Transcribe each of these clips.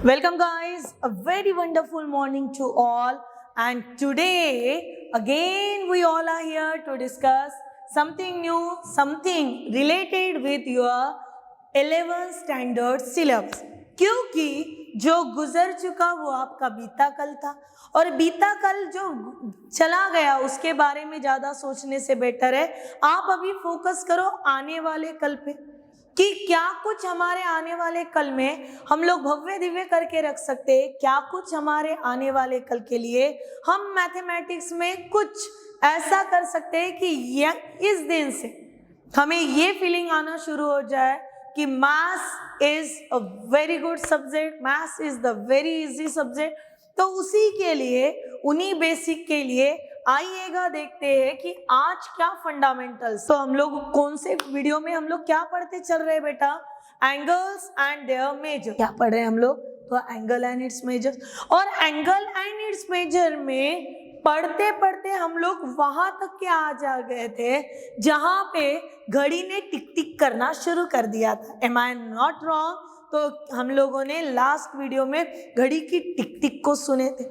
Welcome guys, a very wonderful morning to all, and today again we all are here to discuss something new, something related with your 11th standard syllabus. क्योंकि जो गुजर चुका वो आपका बीता कल था और बीता कल जो चला गया उसके बारे में ज़्यादा सोचने से बेटर है आप अभी फोकस करो आने वाले कल पे कि क्या कुछ हमारे आने वाले कल में हम लोग भव्य दिव्य करके रख सकते हैं, क्या कुछ हमारे आने वाले कल के लिए हम मैथमेटिक्स में कुछ ऐसा कर सकते हैं कि इस दिन से हमें ये फीलिंग आना शुरू हो जाए कि maths is a very good subject, maths is the very easy subject. तो उसी के लिए, उन्हीं बेसिक के लिए आइएगा देखते हैं कि आज क्या फंडामेंटल्स। तो हम लोग कौन से वीडियो में हम लोग क्या पढ़ते चल रहे हैं बेटा? Angles and their measure. क्या पढ़ रहे हैं हम लोग? तो एंगल एंड इट्स मेजर। और एंगल एंड इट्स मेजर में पढ़ते पढ़ते हम लोग वहां तक के आ जा गए थे जहां पे घड़ी ने टिक टिक करना शुरू कर दिया था। Am I not wrong? तो हम लोगों ने लास्ट वीडियो में घड़ी की टिक टिक को सुने थे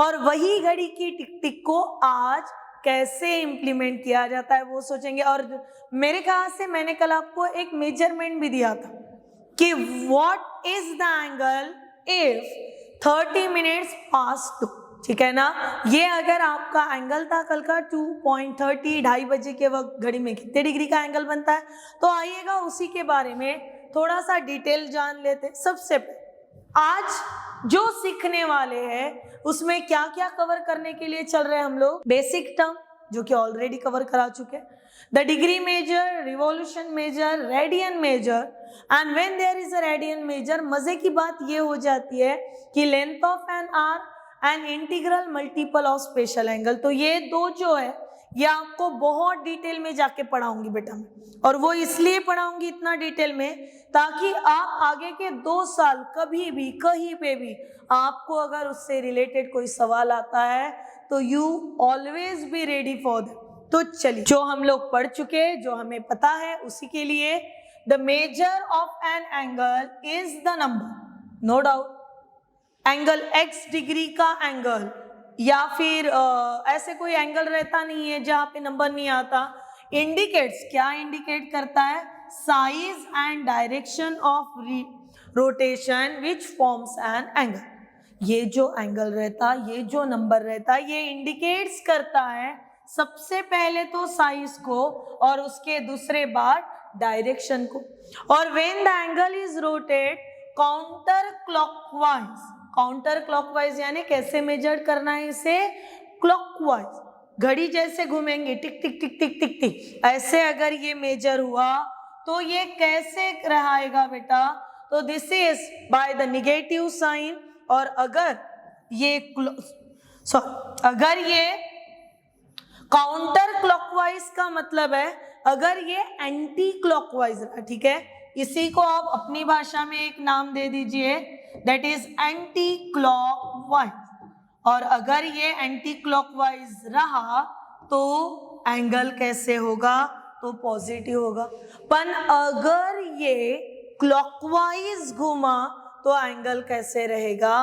और वही घड़ी की टिक टिक को आज कैसे इम्प्लीमेंट किया जाता है वो सोचेंगे। और मेरे ख्याल से मैंने कल आपको एक मेजरमेंट भी दिया था कि what is the angle if 30 minutes pass 2, ठीक है ना। ये अगर आपका एंगल था कल का 2.30, 2:30 बजे के वक्त घड़ी में कितने डिग्री का एंगल बनता है, तो आइएगा उसी के बारे में थोड़ा सा डिटेल जान लेते। सबसे आज जो सीखने वाले हैं उसमें क्या क्या कवर करने के लिए चल रहे हैं हम लोग? बेसिक टर्म जो कि ऑलरेडी कवर करा चुके, the degree measure, revolution measure, radian measure. And when there is a radian measure, मजे की बात ये हो जाती है कि length of an arc and integral multiple of special angle. तो ये दो जो है ये आपको बहुत डिटेल में जाके पढ़ाऊंगी बेटा मैं, और वो इसलिए पढ़ाऊंगी इतना डिटेल में ताकि आप आगे के 2 साल कभी भी कहीं पे भी आपको अगर उससे रिलेटेड कोई सवाल आता है तो you always be ready for that. तो चलिए, जो हम लोग पढ़ चुके, जो हमें पता है उसी के लिए, the measure of an angle is the number, no doubt. Angle x degree का एंगल या फिर ऐसे कोई एंगल रहता नहीं है जहां पे नंबर नहीं आता। इंडिकेट्स, क्या इंडिकेट करता है? Size and direction of rotation which forms an angle. ये जो एंगल रहता, ये जो नंबर रहता, ये इंडिकेट्स करता है सबसे पहले तो साइज को और उसके दूसरे बार डायरेक्शन को। और when the angle is rotate counter clockwise, counter clockwise यानी कैसे मेजर करना है इसे? क्लॉकवाइज। घड़ी जैसे घूमेंगे टिक टिक टिक टिक टिक टिक, ऐसे अगर ये मेजर हुआ तो ये कैसे रहेगा बेटा? तो this is by the negative sign. और अगर ये अगर ये काउंटर क्लॉकवाइज का मतलब है अगर ये एंटी क्लॉकवाइज रहा, ठीक है, इसी को आप अपनी भाषा में एक नाम दे दीजिए, दैट इज एंटी क्लॉकवाइज। और अगर ये एंटी क्लॉकवाइज रहा तो एंगल कैसे होगा? तो पॉजिटिव होगा। पर अगर ये क्लॉकवाइज घूमा तो एंगल कैसे रहेगा?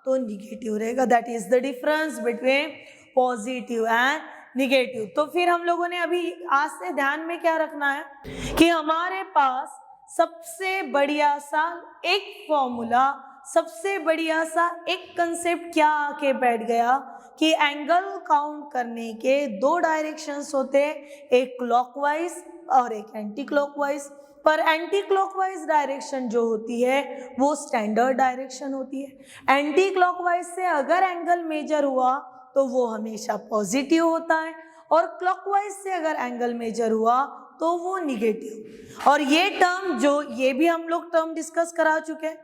तो निगेटिव रहेगा। That is the difference between positive and negative. तो फिर हम लोगों ने अभी आज से ध्यान में क्या रखना है कि हमारे पास सबसे बढ़िया सा एक फॉर्मूला, सबसे बढ़िया सा एक कंसेप्ट क्या आके बैठ गया कि एंगल काउंट करने के 2 डायरेक्शंस होते हैं, एक क्लॉकवाइज और एक एंटी क्लॉकवाइज। पर एंटी क्लॉकवाइज डायरेक्शन जो होती है वो स्टैंडर्ड डायरेक्शन होती है। एंटी क्लॉकवाइज से अगर एंगल मेजर हुआ तो वो हमेशा पॉजिटिव होता है, और क्लॉकवाइज से अगर एंगल मेजर हुआ तो वो निगेटिव। और ये टर्म जो ये भी हम लोग टर्म डिस्कस करा चुके हैं।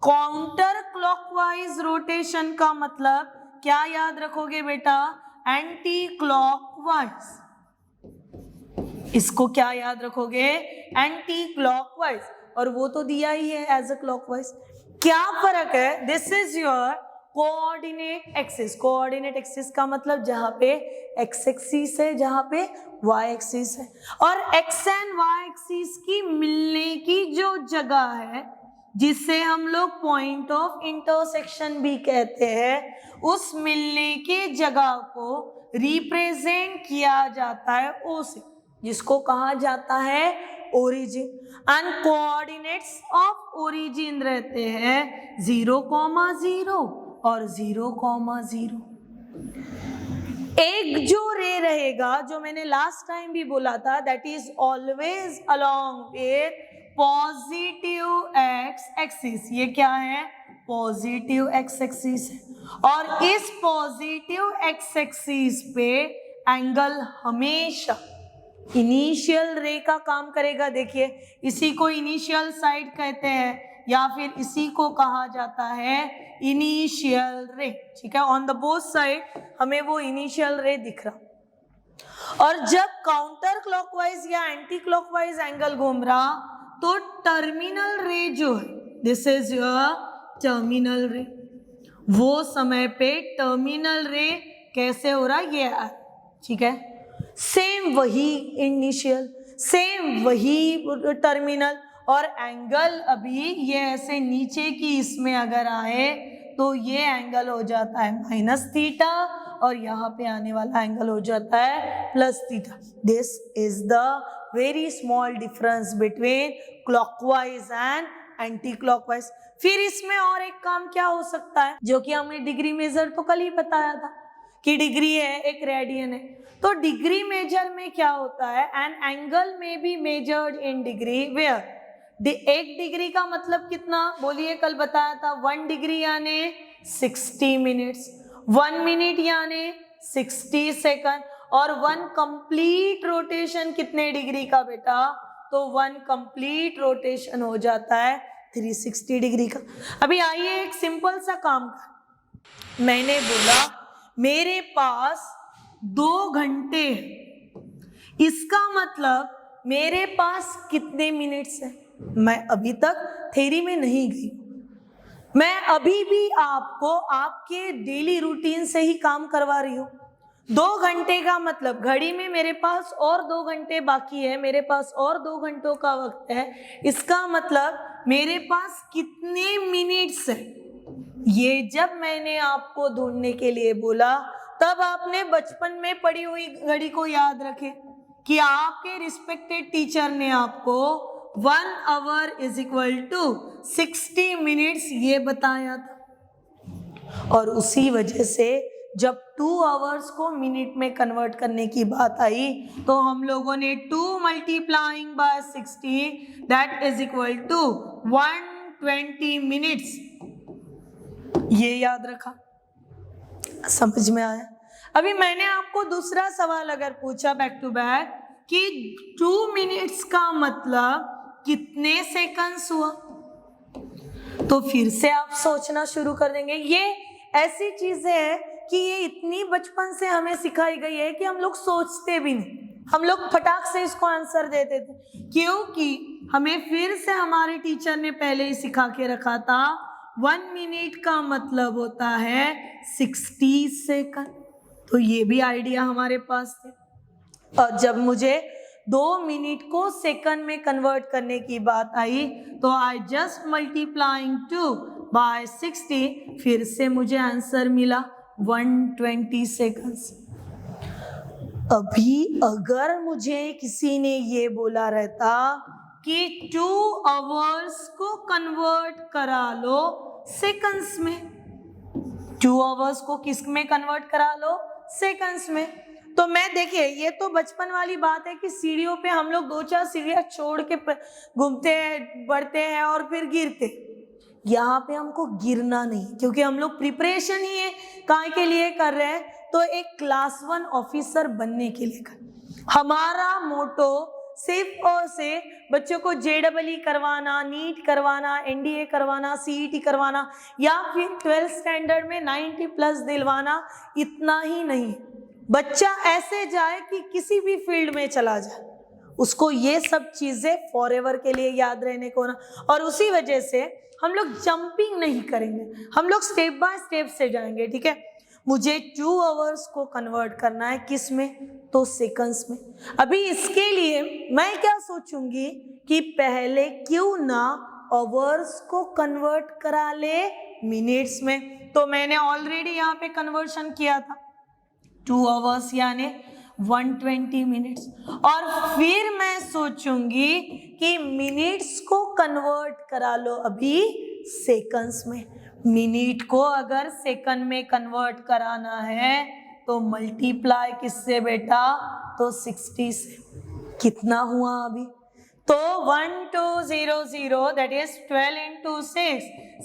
काउंटर क्लॉकवाइज रोटेशन का मतलब क्या याद रखोगे बेटा? Anti clockwise. इसको क्या याद रखोगे? Anti clockwise. और वो तो दिया ही है एज अ क्लॉकवाइज। क्या फर्क है? This is your coordinate axis. Coordinate axis का मतलब जहां पे एक्स एक्सिस है, जहां पे वाई एक्सिस है, और एक्स एंड वाई एक्सिस की मिलने की जो जगह है जिसे हम लोग पॉइंट ऑफ इंटरसेक्शन भी कहते हैं, उस मिलने के जगह को रिप्रेजेंट किया जाता है ओ से, जिसको कहा जाता है origin. And coordinates of origin रहते हैं 0,0 और 0,0। एक जो रे रहेगा, जो मैंने लास्ट टाइम भी बोला था, that is always along with positive x axis. ये क्या है? पॉजिटिव एक्स एक्सिस है। और इस पॉजिटिव एक्स एक्सिस पे एंगल हमेशा इनिशियल रे का काम करेगा। देखिए, इसी को इनिशियल साइड कहते हैं या फिर इसी को कहा जाता है इनिशियल रे। ठीक है, ऑन द बोथ साइड हमें वो इनिशियल रे दिख रहा। और जब काउंटर क्लॉकवाइज या एंटी क्लॉकवाइज एंगल घूम रहा तो टर्मिनल रे जो है, दिस इज योर टर्मिनल रे, वो समय पे टर्मिनल रे कैसे हो रहा ये है। ठीक है, सेम वही इनिशियल, सेम वही टर्मिनल, और एंगल अभी ये ऐसे नीचे की इसमें अगर आए तो ये एंगल हो जाता है -थीटा, और यहाँ पे आने वाला एंगल हो जाता है +theta. This is the very small difference between clockwise and anti clockwise. फिर इसमें और एक काम क्या हो सकता है, जो कि हमने डिग्री मेजर तो कल ही बताया था कि डिग्री है, एक रेडियन है। तो डिग्री मेजर में क्या होता है, एन एंगल में be measured in degree where, एक डिग्री का मतलब कितना बोलिए, कल बताया था 1 डिग्री यानी 60 मिनट्स, 1 मिनट यानी 60 सेकंड, और 1 कंप्लीट रोटेशन कितने डिग्री का बेटा, तो 1 कंप्लीट रोटेशन हो जाता है 360 डिग्री का। अभी आइए एक सिंपल सा काम कर, मैंने बोला मेरे पास 2 घंटे, इसका मतलब मेरे पास कितने मिनट्स है। मैं अभी तक थ्योरी में नहीं गई, मैं अभी भी आपको आपके डेली रूटीन से ही काम करवा रही हूँ। 2 घंटे का मतलब घड़ी में मेरे पास और 2 घंटे बाकी है, मेरे पास और 2 घंटों का वक्त है, इसका मतलब मेरे पास कितने मिनट्स है। ये जब मैंने आपको ढूंढने के लिए बोला, तब आपने बचपन में पढ़ी हुई घड़ी को याद रखे कि आपके रिस्पेक्टेड टीचर ने आपको 1 hour is equal to 60 minutes ये बताया था। और उसी वजह से जब 2 आवर्स को मिनट में कन्वर्ट करने की बात आई तो हम लोगों ने 2 multiplying by 60 that is equal to 120 minutes, ये याद रखा। समझ में आया? अभी मैंने आपको दूसरा सवाल अगर पूछा बैक टू बैक कि 2 मिनट्स का मतलब कितने सेकंड्स हुआ, तो फिर से आप सोचना शुरू कर देंगे। ये ऐसी चीजें हैं कि ये इतनी बचपन से हमें सिखाई गई है कि हम लोग सोचते भी नहीं, हम लोग फटाक से इसको आंसर देते थे, क्योंकि हमें फिर से हमारे टीचर ने पहले ही सिखा के रखा था 1 मिनट का मतलब होता है 60 सेकंड। तो ये भी आइडिया हमारे पास थे। और जब मुझे 2 मिनट को सेकंड में कन्वर्ट करने की बात आई तो आई जस्ट मल्टीप्लाइंग 2 बाय 60, फिर से मुझे आंसर मिला 120 सेकंड्स। अभी अगर मुझे किसी ने ये बोला रहता कि 2 आवर्स को कन्वर्ट करा लो सेकंड्स में, 2 आवर्स को किस में कन्वर्ट करा लो, सेकंड्स में, तो मैं देखिए ये तो बचपन वाली बात है कि सीढ़ियों पे हम लोग 2-4 सीढ़ियां छोड़ के घूमते हैं, बढ़ते हैं और फिर गिरते। यहाँ पे हमको गिरना नहीं, क्योंकि हम लोग प्रिपरेशन ही है काय के लिए कर रहे हैं, तो एक क्लास 1 ऑफिसर बनने के लिए कर। हमारा मोटो सिर्फ और सिर्फ बच्चों को JEE करवाना, नीट करवाना, NDA करवाना, CET करवाना या फिर 12th स्टैंडर्ड में 90+ दिलवाना, इतना ही नहीं। बच्चा ऐसे जाए कि किसी भी फील्ड में चला जाए, उसको ये सब चीजें फॉरएवर के लिए याद रहने को ना। और उसी वजह से हम लोग जंपिंग नहीं करेंगे, हम लोग स्टेप बाय स्टेप से जाएंगे। ठीक है, मुझे 2 आवर्स को कन्वर्ट करना है किस में, तो सेकंड्स में। अभी इसके लिए मैं क्या सोचूंगी कि पहले क्यों ना आवर्स को कन्वर्ट करा ले मिनट्स में। तो मैंने ऑलरेडी यहाँ पे कन्वर्शन किया था, 2 आवर्स यानी 120 मिनट्स। और फिर मैं सोचूंगी कि मिनट्स को कन्वर्ट करा लो अभी सेकंड्स में। मिनट को अगर सेकंड में कन्वर्ट कराना है तो मल्टीप्लाई किससे बेटा, तो 60 से। कितना हुआ अभी, तो 1200 दैट इज 12 into 6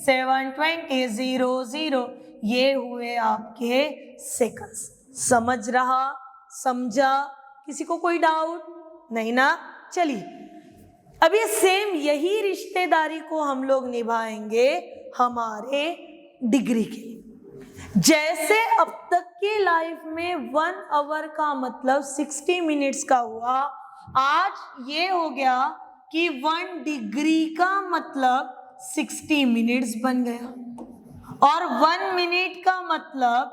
720 00 ये हुए आपके सेकंड्स। समझ रहा, समझा, किसी को कोई डाउट नहीं ना? चलिए अब ये सेम यही रिश्तेदारी को हम लोग निभाएंगे हमारे डिग्री के लिए। जैसे अब तक की लाइफ में 1 आवर का मतलब 60 मिनट्स का हुआ, आज ये हो गया कि 1 डिग्री का मतलब 60 मिनट्स बन गया, और 1 मिनट का मतलब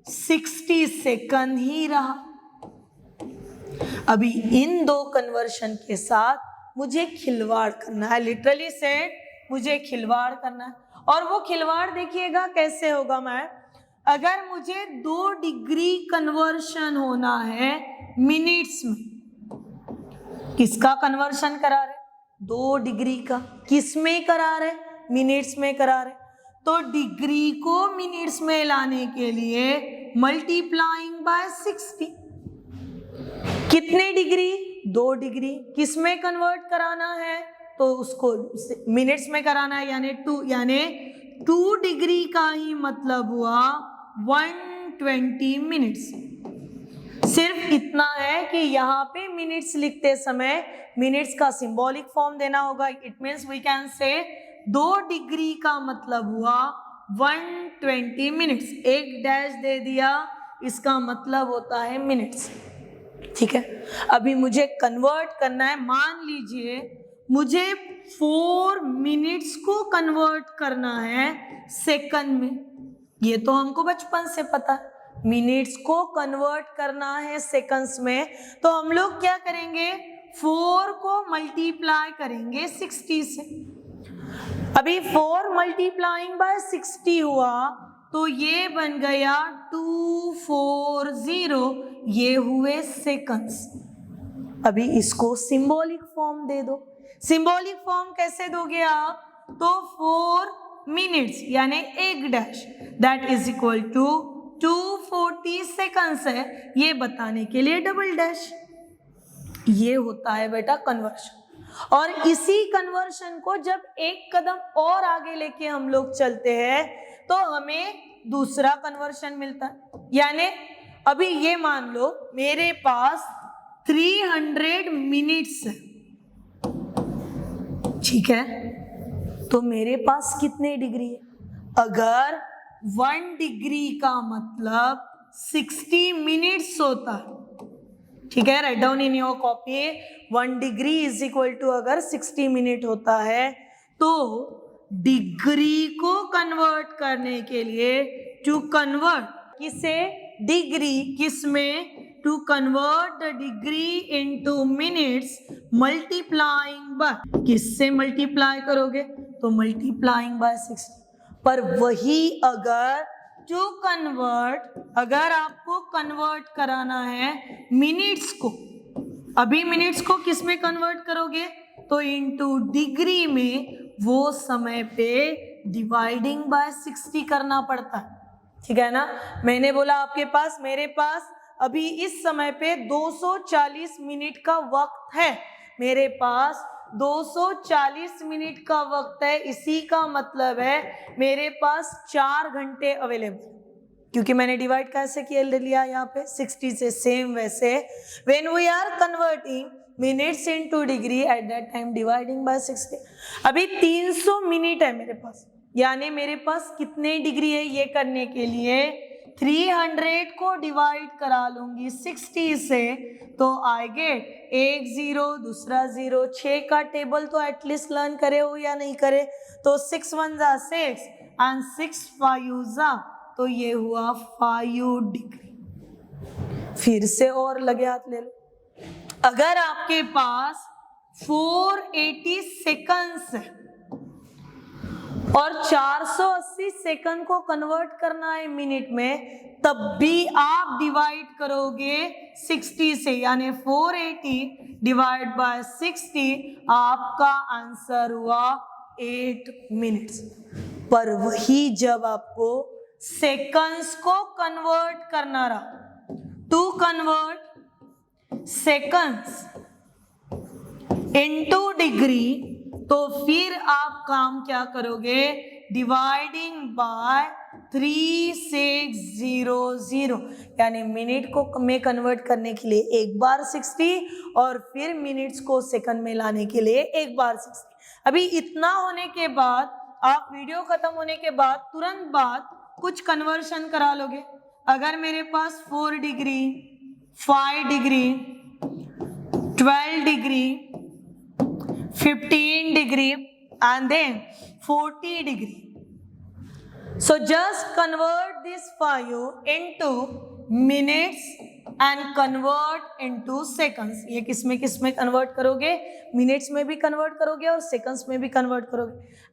60 सेकंड ही रहा। अभी इन दो कन्वर्शन के साथ मुझे खिलवाड़ करना है, लिटरली सेड मुझे खिलवाड़ करना है। और वो खिलवाड़ देखिएगा कैसे होगा। मैं अगर मुझे 2 डिग्री कन्वर्शन होना है मिनट्स में, किसका कन्वर्शन करा रहे, 2 डिग्री का। किस में करा रहे, मिनट्स में करा रहे। तो डिग्री को मिनट्स में लाने के लिए मल्टीप्लाइंग बाय 60। कितने डिग्री, 2 डिग्री। किस में कन्वर्ट कराना है, तो उसको मिनट्स में कराना है, यानी 2 डिग्री का ही मतलब हुआ 120 मिनट्स। सिर्फ इतना है कि यहाँ पे मिनट्स लिखते समय मिनट्स का सिंबॉलिक फॉर्म देना होगा। It means we can say 2 degree का मतलब हुआ 120 मिनट्स। एक डैश दे दिया, इसका मतलब होता है मिनट्स। ठीक है, अभी मुझे कन्वर्ट करना है। मान लीजिए मुझे 4 मिनट्स को कन्वर्ट करना है सेकंड में। ये तो हमको बचपन से पता है, मिनट्स को कन्वर्ट करना है सेकंड्स में। तो हम लोग क्या करेंगे, 4 को मल्टीप्लाई करेंगे 60 से। अभी 4 मल्टीप्लाइंग बाय 60 हुआ तो ये बन गया 240, ये हुए सेकंड्स। अभी इसको सिंबॉलिक फॉर्म दे दो। सिंबॉलिक फॉर्म कैसे दोगे आप, तो 4 मिनट्स यानी एक dash that is equal to 240 seconds है, ये बताने के लिए डबल डैश। ये होता है बेटा कन्वर्शन। और इसी कन्वर्शन को जब एक कदम और आगे लेके हम लोग चलते हैं तो हमें दूसरा कन्वर्शन मिलता है। यानी अभी ये मान लो मेरे पास 300 मिनट्स है, ठीक है, तो मेरे पास कितने डिग्री है। अगर 1 डिग्री का मतलब 60 मिनट्स होता है, ठीक है, write down in your copy. 1 degree is equal to अगर 60 मिनट होता है तो डिग्री को कन्वर्ट करने के लिए, टू कन्वर्ट किसे, डिग्री, किसमें, to convert the degree into minutes multiplying by, किससे मल्टीप्लाई करोगे, तो मल्टीप्लाइंग बाय 60। पर वही अगर टू कन्वर्ट, अगर आपको कन्वर्ट कराना है मिनट्स को, अभी मिनट्स को किस में कन्वर्ट करोगे, तो इनटू डिग्री में, वो समय पे डिवाइडिंग बाय 60 करना पड़ता है। ठीक है ना, मैंने बोला आपके पास, मेरे पास अभी इस समय पे 240 मिनट का वक्त है, मेरे पास 240 मिनट का वक्त है। इसी का मतलब है मेरे पास 4 घंटे अवेलेबल, क्योंकि मैंने डिवाइड कैसे किया लिया यहाँ पे 60 से। सेम वैसे when we are converting minutes into degree at that time dividing by 60। अभी 300 मिनट है मेरे पास, यानी मेरे पास कितने डिग्री है, ये करने के लिए 300 को डिवाइड करा लूंगी 60 से, तो आई गेट 1 0 दूसरा 0। 6 का टेबल तो एटलीस्ट लर्न करे हो या नहीं करे, तो 6 1 जा 6 एंड 6 5 जा, तो ये हुआ 5 डिग्री। फिर से और लगे हाथ ले लो। अगर आपके पास 480 सेकंड्स है, और 480 सेकंड को कन्वर्ट करना है मिनट में, तब भी आप डिवाइड करोगे 60 से, यानी 480 डिवाइड बाय 60, आपका आंसर हुआ 8 मिनट्स। पर वही जब आपको सेकंड्स को कन्वर्ट करना रहा, to convert seconds into degree, तो फिर आप काम क्या करोगे, डिवाइडिंग बाय 3600, यानी मिनट को में कन्वर्ट करने के लिए एक बार 60 और फिर मिनट्स को सेकंड में लाने के लिए एक बार 60। अभी इतना होने के बाद आप वीडियो खत्म होने के बाद तुरंत बाद कुछ कन्वर्शन करा लोगे। अगर मेरे पास 4 degree, 5 degree, 12 degree, 15 degree and then 40 degree. So just convert this 5 into minutes and convert into seconds. ये किस में कन्वर्ट करोगे, मिनट्स में भी कन्वर्ट करोगे और सेकंड्स में भी कन्वर्ट करोगे।